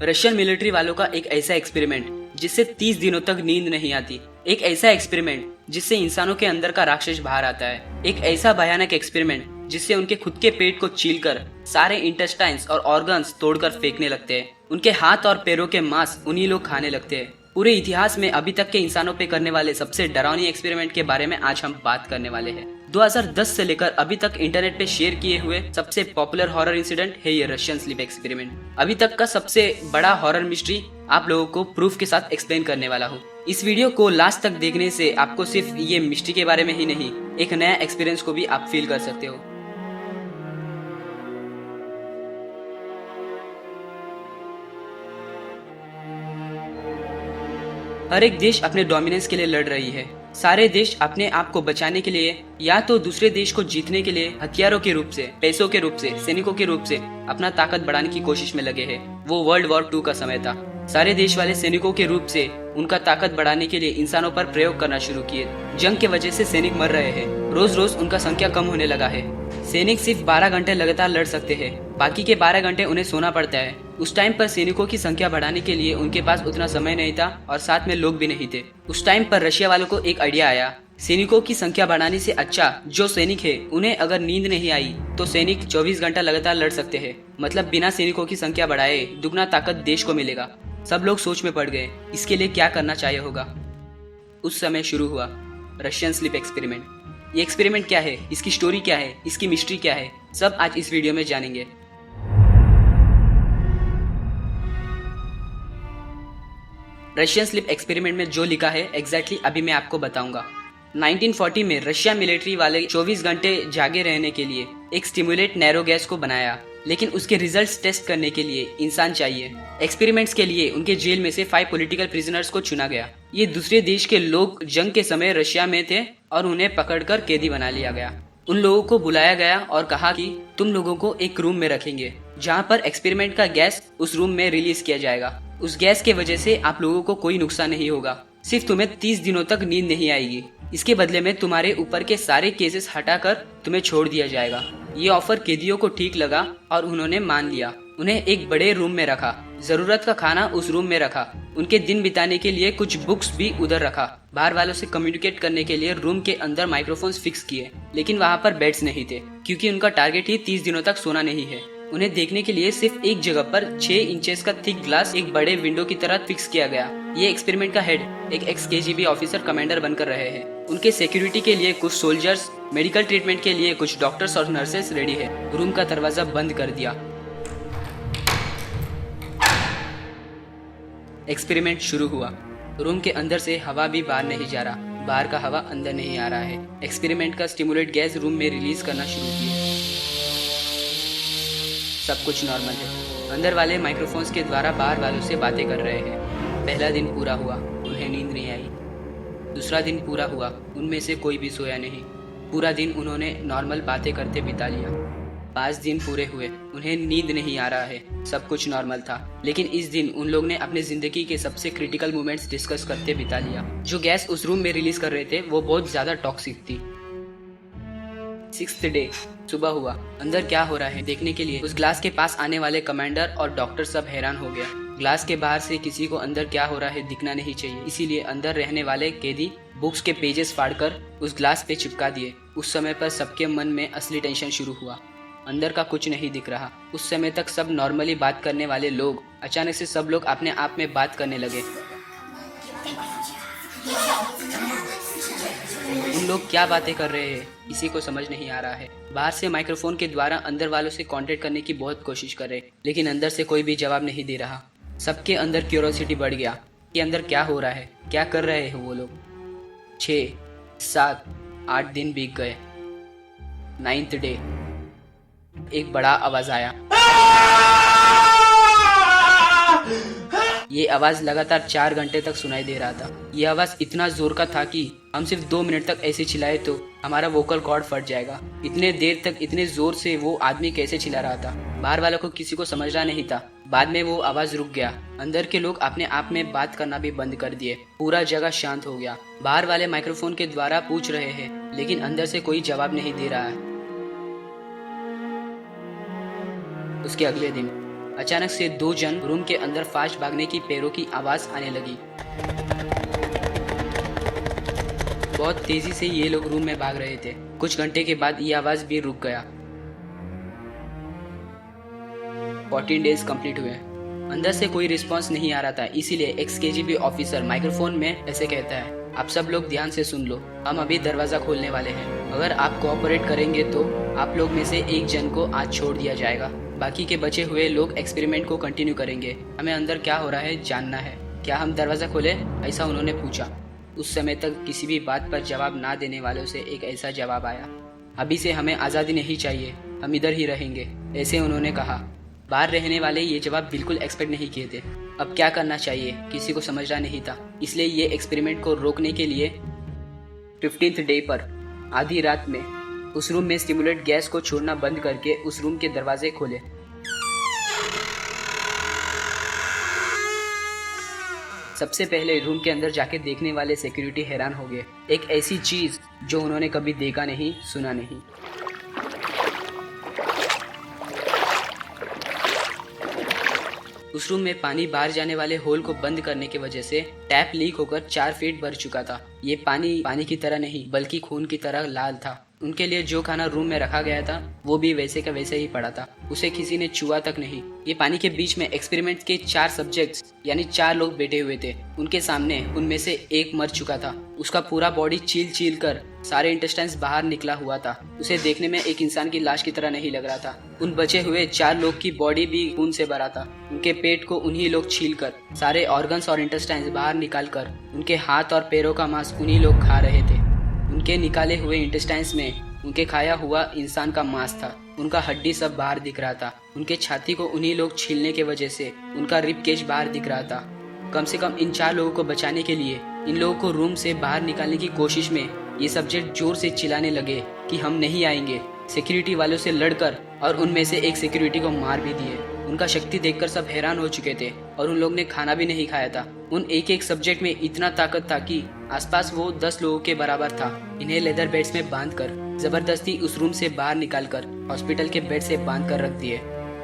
Russian military वालों का एक ऐसा एक्सपेरिमेंट जिससे 30 दिनों तक नींद नहीं आती। एक ऐसा एक्सपेरिमेंट जिससे इंसानों के अंदर का राक्षस बाहर आता है। एक ऐसा भयानक एक्सपेरिमेंट जिससे उनके खुद के पेट को छीलकर सारे इंटेस्टाइन्स और ऑर्गन्स तोड़कर फेंकने लगते हैं। उनके हाथ और पैरों के मांस उन्हीं लोग खाने लगते हैं। पूरे इतिहास में अभी तक के इंसानों पे करने वाले सबसे डरावनी एक्सपेरिमेंट के बारे में आज हम बात करने वाले हैं। 2010 से लेकर अभी तक इंटरनेट पे शेयर किए हुए सबसे पॉपुलर हॉरर इंसिडेंट है ये रशियन स्लीप एक्सपेरिमेंट। अभी तक का सबसे बड़ा हॉरर मिस्ट्री आप लोगों को प्रूफ के साथ एक्सप्लेन करने वाला हूँ। इस वीडियो को लास्ट तक देखने से आपको सिर्फ ये मिस्ट्री के बारे में ही नहीं, एक नया एक्सपीरियंस को भी आप फील कर सकते हो। हर एक देश अपने डोमिनेंस के लिए लड़ रही है। सारे देश अपने आप को बचाने के लिए या तो दूसरे देश को जीतने के लिए हथियारों के रूप से, पैसों के रूप से, सैनिकों के रूप से अपना ताकत बढ़ाने की कोशिश में लगे हैं। वो वर्ल्ड वॉर 2 का समय था। सारे देश वाले सैनिकों के रूप से उनका ताकत बढ़ाने के लिए इंसानों पर प्रयोग करना शुरू किए। जंग के वजह से सैनिक मर रहे हैं। रोज रोज उनका संख्या कम होने लगा है। सैनिक सिर्फ 12 घंटे लगातार लड़ सकते हैं, बाकी के 12 घंटे उन्हें सोना पड़ता है। उस टाइम पर सैनिकों की संख्या बढ़ाने के लिए उनके पास उतना समय नहीं था और साथ में लोग भी नहीं थे। उस टाइम पर रशिया वालों को एक आइडिया आया, सैनिकों की संख्या बढ़ाने से अच्छा जो सैनिक है उन्हें अगर नींद नहीं आई तो सैनिक 24 घंटा लगातार लड़ सकते हैं। मतलब बिना सैनिकों की संख्या बढ़ाए दुगना ताकत देश को मिलेगा। सब लोग सोच में पड़ गए, इसके लिए क्या करना चाहिए होगा। उस समय शुरू हुआ रशियन स्लीप एक्सपेरिमेंट। ये एक्सपेरिमेंट क्या है, इसकी स्टोरी क्या है, इसकी मिस्ट्री क्या है, सब आज इस वीडियो में जानेंगे। रशियन स्लीप एक्सपेरिमेंट में जो लिखा है एग्जैक्टली अभी मैं आपको बताऊंगा। 1940 में रशिया मिलिट्री वाले 24 घंटे जागे रहने के लिए एक स्टिमुलेट नैरो गैस को बनाया, लेकिन उसके रिजल्ट्स टेस्ट करने के लिए इंसान चाहिए। एक्सपेरिमेंट्स के लिए उनके जेल में से 5 पॉलिटिकल प्रिजनर्स को चुना गया। ये दूसरे देश के लोग जंग के समय रशिया में थे और उन्हें पकड़कर कैदी बना लिया गया। उन लोगों को बुलाया गया और कहा कि तुम लोगों को एक रूम में रखेंगे जहाँ पर एक्सपेरिमेंट का गैस उस रूम में रिलीज किया जाएगा। उस गैस के वजह से आप लोगों को कोई नुकसान नहीं होगा, सिर्फ तुम्हें 30 दिनों तक नींद नहीं आएगी। इसके बदले में तुम्हारे ऊपर के सारे केसेस हटाकर तुम्हें छोड़ दिया जाएगा। ये ऑफर कैदियों को ठीक लगा और उन्होंने मान लिया। उन्हें एक बड़े रूम में रखा, जरूरत का खाना उस रूम में रखा, उनके दिन बिताने के लिए कुछ बुक्स भी उधर रखा। बाहर वालों से कम्युनिकेट करने के लिए रूम के अंदर माइक्रोफोन्स फिक्स किए, लेकिन वहाँ पर बेड्स नहीं थे क्योंकि उनका टारगेट ही 30 दिनों तक सोना नहीं है। उन्हें देखने के लिए सिर्फ एक जगह पर 6 इंचेस का थिक ग्लास एक बड़े विंडो की तरह फिक्स किया गया। ये एक्सपेरिमेंट का हेड एक एक्स KGB ऑफिसर कमांडर बनकर रहे हैं। उनके सिक्योरिटी के लिए कुछ सोल्जर्स, मेडिकल ट्रीटमेंट के लिए कुछ डॉक्टर्स और नर्सेस रेडी है। रूम का दरवाजा बंद कर दिया। एक्सपेरिमेंट शुरू हुआ। रूम के अंदर से हवा भी बाहर नहीं जा रहा, बाहर का हवा अंदर नहीं आ रहा है। एक्सपेरिमेंट का स्टिमुलेट गैस रूम में रिलीज करना शुरू किया। सब कुछ नॉर्मल है। अंदर वाले माइक्रोफोन्स के द्वारा बाहर वालों से बातें कर रहे हैं। पहला दिन पूरा हुआ, उन्हें नींद नहीं आई। दूसरा दिन पूरा हुआ, उनमें से कोई भी सोया नहीं। पूरा दिन उन्होंने नॉर्मल बातें करते बिता लिया। 5 दिन पूरे हुए, उन्हें नींद नहीं आ रहा है। सब कुछ नॉर्मल था, लेकिन इस दिन उन लोग ने अपने जिंदगी के सबसे क्रिटिकल मोमेंट्स डिस्कस करते बिता लिया। जो गैस उस रूम में रिलीज कर रहे थे वो बहुत ज्यादा टॉक्सिक थी। 6th डे सुबह हुआ। अंदर क्या हो रहा है देखने के लिए उस ग्लास के पास आने वाले कमांडर और डॉक्टर सब हैरान हो गया। ग्लास के बाहर से किसी को अंदर क्या हो रहा है दिखना नहीं चाहिए, इसीलिए अंदर रहने वाले कैदी बुक्स के पेजेस फाड़कर उस ग्लास पे चिपका दिए। उस समय पर सबके मन में असली टेंशन शुरू हुआ। अंदर का कुछ नहीं दिख रहा। उस समय तक सब नॉर्मली बात करने वाले लोग, अचानक से सब लोग अपने आप में बात करने लगे। उन लोग क्या बातें कर रहे हैं किसी को समझ नहीं आ रहा है। बाहर से माइक्रोफोन के द्वारा अंदर वालों से कांटेक्ट करने की बहुत कोशिश कर रहे, लेकिन अंदर से कोई भी जवाब नहीं दे रहा। सबके अंदर क्यूरोसिटी बढ़ गया कि अंदर क्या हो रहा है, क्या कर रहे हैं वो लोग। 6, 7, 8 दिन बीत गए। 9th डे एक बड़ा आवाज आया। ये आवाज लगातार 4 घंटे तक सुनाई दे रहा था। ये आवाज इतना जोर का था कि हम सिर्फ 2 मिनट तक ऐसे चिल्लाए तो हमारा वोकल कॉर्ड फट जाएगा। इतने देर तक इतने जोर से वो आदमी कैसे चिल्ला रहा था, बाहर वालों को किसी को समझ रहा नहीं था। बाद में वो आवाज रुक गया। अंदर के लोग अपने आप में बात करना भी बंद कर दिए। पूरा जगह शांत हो गया। बाहर वाले माइक्रोफोन के द्वारा पूछ रहे हैं, लेकिन अंदर से कोई जवाब नहीं दे रहा है। उसके अगले दिन अचानक से 2 जन रूम के अंदर फास्ट भागने की पैरों की आवाज आने लगी। बहुत तेजी से ये लोग रूम में भाग रहे थे। कुछ घंटे के बाद ये आवाज भी रुक गया। 14 डेज कंप्लीट हुए। अंदर से कोई रिस्पांस नहीं आ रहा था, इसीलिए एक्स केजीबी ऑफिसर माइक्रोफोन में ऐसे कहता है, आप सब लोग ध्यान से सुन लो, हम अभी दरवाजा खोलने वाले हैं। अगर आप कोऑपरेट करेंगे तो आप लोग में से एक जन को आज छोड़ दिया जाएगा। बाकी के बचे हुए लोग एक्सपेरिमेंट को कंटिन्यू करेंगे। हमें अंदर क्या हो रहा है जानना है। क्या हम दरवाजा खोले? ऐसा उन्होंने पूछा। उस समय तक किसी भी बात पर जवाब ना देने वालों से एक ऐसा जवाब आया, अभी से हमें आज़ादी नहीं चाहिए, हम इधर ही रहेंगे, ऐसे उन्होंने कहा। बाहर रहने वाले ये जवाब बिल्कुल एक्सपेक्ट नहीं किए थे। अब क्या करना चाहिए किसी को समझना नहीं था, इसलिए ये एक्सपेरिमेंट को रोकने के लिए 15th डे पर आधी रात में उस रूम में स्टिमुलेट गैस को छोड़ना बंद करके उस रूम के दरवाजे खोले। सबसे पहले रूम के अंदर जाके देखने वाले सिक्योरिटी हैरान हो गए। एक ऐसी चीज जो उन्होंने कभी देखा नहीं, सुना नहीं। उस रूम में पानी बाहर जाने वाले होल को बंद करने की वजह से टैप लीक होकर 4 फीट भर चुका था। ये पानी की तरह नहीं बल्कि खून की तरह लाल था। उनके लिए जो खाना रूम में रखा गया था वो भी वैसे का वैसे ही पड़ा था, उसे किसी ने छुआ तक नहीं। ये पानी के बीच में एक्सपेरिमेंट के 4 सब्जेक्ट्स यानी 4 लोग बैठे हुए थे। उनके सामने उनमें से एक मर चुका था। उसका पूरा बॉडी चील कर सारे इंटेस्टाइन्स बाहर निकला हुआ था। उसे देखने में एक इंसान की लाश की तरह नहीं लग रहा था। उन बचे हुए 4 लोग की बॉडी भी खून से भरा था। उनके पेट को उन्हीं लोग छील कर सारे ऑर्गन्स और इंटेस्टाइन्स बाहर निकाल कर उनके हाथ और पैरों का मांस उन्हीं लोग खा रहे थे। उनके निकाले हुए इंटेस्टाइन्स में उनके खाया हुआ इंसान का मांस था। उनका हड्डी सब बाहर दिख रहा था। उनके छाती को उन्हीं लोग छीलने के वजह से उनका रिब केज बाहर दिख रहा था। कम से कम इन 4 लोगों को बचाने के लिए इन लोगों को रूम से बाहर निकालने की कोशिश में ये सब्जेक्ट जोर से चिल्लाने लगे कि हम नहीं आएंगे। सिक्योरिटी वालों से लड़कर और उनमें से एक सिक्योरिटी को मार भी दिए। उनका शक्ति देखकर सब हैरान हो चुके थे और उन लोग ने खाना भी नहीं खाया था। उन एक सब्जेक्ट में इतना ताकत था कि आसपास वो 10 लोगों के बराबर था। इन्हें लेदर बेड्स में बांधकर जबरदस्ती उस रूम से बाहर निकालकर हॉस्पिटल के बेड से बांध कर रख दिए।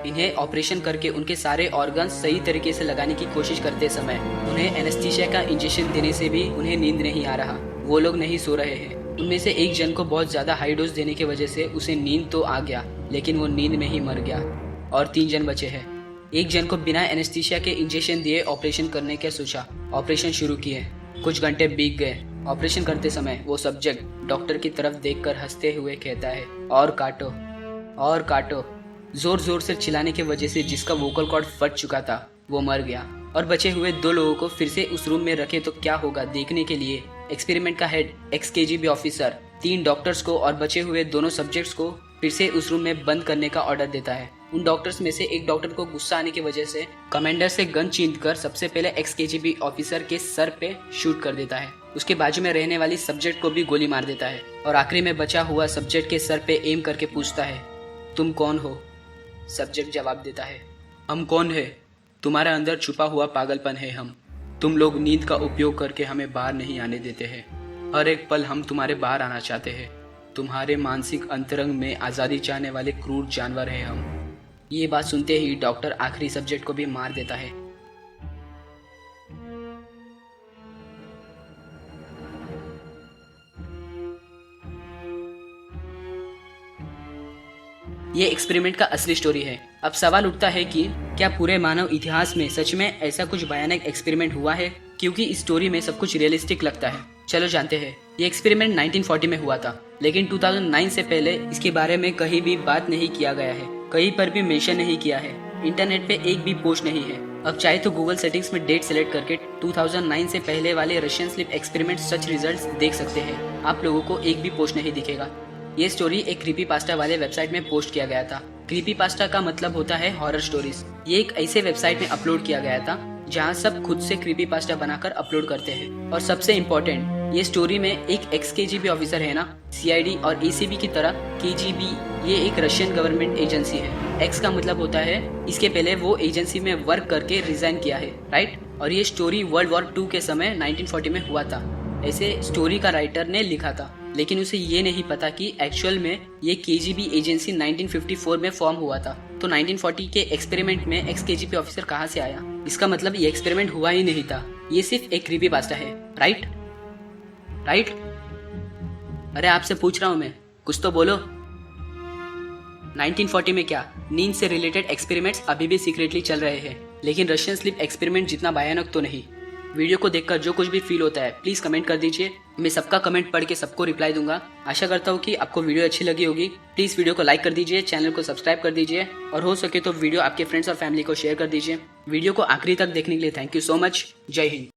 इन्हें ऑपरेशन करके उनके सारे ऑर्गन्स सही तरीके से लगाने की कोशिश करते समय उन्हें एनेस्थीसिया का इंजेक्शन देने से भी उन्हें नींद नहीं आ रहा। वो लोग नहीं सो रहे हैं। उनमें से एक जन को बहुत ज्यादा हाई डोज देने की वजह से उसे नींद तो आ गया, लेकिन वो नींद में ही मर गया और 3 जन बचे हैं। एक जन को बिना एनेस्थीसिया के इंजेक्शन दिए ऑपरेशन करने का सोचा। ऑपरेशन शुरू किए। कुछ घंटे बीत गए। ऑपरेशन करते समय वो सब्जेक्ट डॉक्टर की तरफ देखकर हंसते हुए कहता है, और काटो और काटो। जोर जोर से चिल्लाने की वजह से जिसका वोकल कॉर्ड फट चुका था वो मर गया। और बचे हुए 2 लोगों को फिर से उस रूम में रखे तो क्या होगा देखने के लिए एक्सपेरिमेंट का head x KGB officer 3 doctors को और बचे हुए दोनों सब्जेक्ट्स को फिर से उस रूम में बंद करने का ऑर्डर देता है। उन डॉक्टर्स में से एक डॉक्टर को गुस्सा आने की वजह से कमांडर से गन छीनकर सबसे पहले एक्स केजीबी ऑफिसर के सर पे शूट कर देता है। उसके बाजू में रहने वाली सब्जेक्ट को भी गोली मार देता है और आखिरी में बचा हुआ सब्जेक्ट के सर पे एम करके पूछता है, तुम कौन हो? सब्जेक्ट जवाब देता है, हम कौन है? तुम्हारे अंदर छुपा हुआ पागलपन है हम। तुम लोग नींद का उपयोग करके हमें बाहर नहीं आने देते हैं। हर एक पल हम तुम्हारे बाहर आना चाहते हैं। तुम्हारे मानसिक अंतरंग में आज़ादी चाहने वाले क्रूर जानवर हैं हम। ये बात सुनते ही डॉक्टर आखिरी सब्जेक्ट को भी मार देता है। ये एक्सपेरिमेंट का असली स्टोरी है। अब सवाल उठता है कि क्या पूरे मानव इतिहास में सच में ऐसा कुछ भयानक एक्सपेरिमेंट हुआ है? क्योंकि इस स्टोरी में सब कुछ रियलिस्टिक लगता है। चलो जानते हैं। ये एक्सपेरिमेंट 1940 में हुआ था, लेकिन 2009 से पहले इसके बारे में कहीं भी बात नहीं किया गया है, कहीं पर भी मेंशन नहीं किया है। इंटरनेट पे एक भी पोस्ट नहीं है। अब चाहे तो गूगल सेटिंग्स में डेट सेलेक्ट करके 2009 से पहले वाले रशियन स्लीप एक्सपेरिमेंट सच रिजल्ट्स देख सकते हैं। आप लोगों को एक भी पोस्ट नहीं दिखेगा। ये स्टोरी एक क्रीपीपास्टा वाले वेबसाइट में पोस्ट किया गया था। क्रीपीपास्टा का मतलब होता है हॉरर स्टोरीज। ये एक ऐसे वेबसाइट में अपलोड किया गया था जहाँ सब खुद से क्रीपीपास्टा बनाकर अपलोड करते हैं। और सबसे इम्पोर्टेंट, ये स्टोरी में एक एक्स केजीबी ऑफिसर है ना, सीआईडी और एसीबी की तरह केजीबी ये एक रशियन गवर्नमेंट एजेंसी है। एक्स का मतलब होता है इसके पहले वो एजेंसी में वर्क करके रिजाइन किया है, राइट। और ये स्टोरी वर्ल्ड वॉर 2 के समय 1940 में हुआ था, ऐसे स्टोरी का राइटर ने लिखा था। लेकिन उसे ये नहीं पता कि एक्चुअल में ये केजीबी एजेंसी 1954 में फॉर्म हुआ था। तो 1940 के एक्सपेरिमेंट में एक्स केजीपी ऑफिसर कहाँ से आया? इसका मतलब ये एक्सपेरिमेंट हुआ ही नहीं था, ये सिर्फ एक क्रीपी पास्ता है। राइट? अरे आपसे पूछ रहा हूँ मैं, कुछ तो बोलो। 1940 में क्या? नींद से रिलेटेड एक्सपेरिमेंट्स अभी भी सीक्रेटली चल रहे हैं, लेकिन रशियन स्लीप एक्सपेरिमेंट जितना भयानक तो नहीं। वीडियो को देखकर जो कुछ भी फील होता है प्लीज कमेंट कर दीजिए, मैं सबका कमेंट पढ़ के सबको रिप्लाई दूंगा। आशा करता हूँ कि आपको वीडियो अच्छी लगी होगी। प्लीज वीडियो को लाइक कर दीजिए, चैनल को सब्सक्राइब कर दीजिए और हो सके तो वीडियो आपके फ्रेंड्स और फैमिली को शेयर कर दीजिए। वीडियो को आखिरी तक देखने के लिए थैंक यू सो मच। जय हिंद।